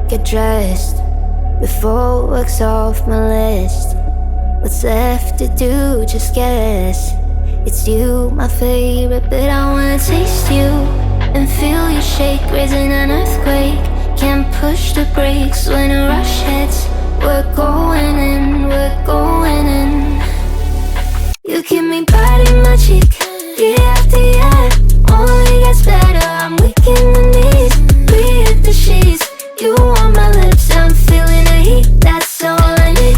get dressed before work's off my list. What's left to do, just guess. It's you, my favorite, but I wanna taste you and feel you shake, raising an earthquake. Can't push the brakes when a rush hits. We're going in, we're going in. You keep me biting my cheek, year after year. Only gets better, I'm weak in the knees. We hit the sheets, you on my lips, I'm feeling the heat, that's all I need.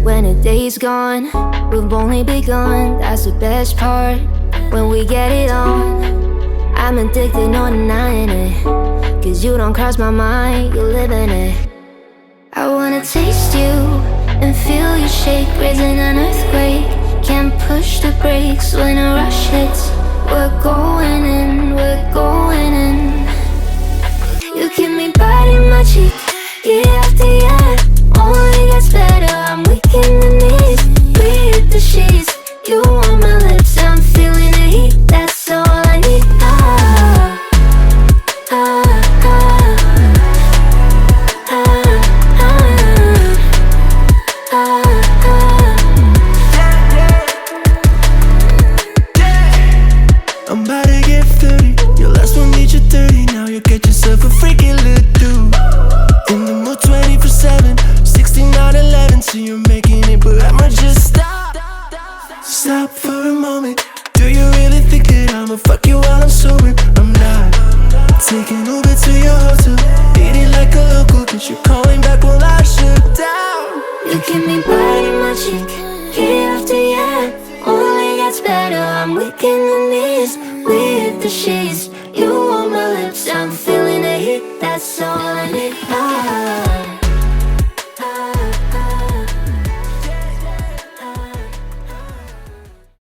When the day's gone, we've only begun, that's the best part. When we get it on, I'm addicted, no denying it. Cause you don't cross my mind, you live in it. I wanna taste you and feel you shake, raising an earthquake. Can't push the brakes when a rush hits. We're going in, we're going in. You keep me biting my cheek, year after year. Only gets better, I'm weak in the knees. We hit the sheets, you on my lips, I'm feeling the heat, that's all I need. I'm about to get 30, your last one need you 30. Now you get yourself a freaking little dude. In the mood 24/7, 16 out 11. So you're making it, but I'ma just stop for a moment. Do you really think that I'ma fuck you while I'm sober? I'm not. Taking Uber to your hotel, eating like a local, cause you're calling back while I shut down. You keep me biting my cheek, year after year. Only gets better, I'm weak in the knees. We hit the sheets, you on my lips, I'm feeling the heat, that's all I need.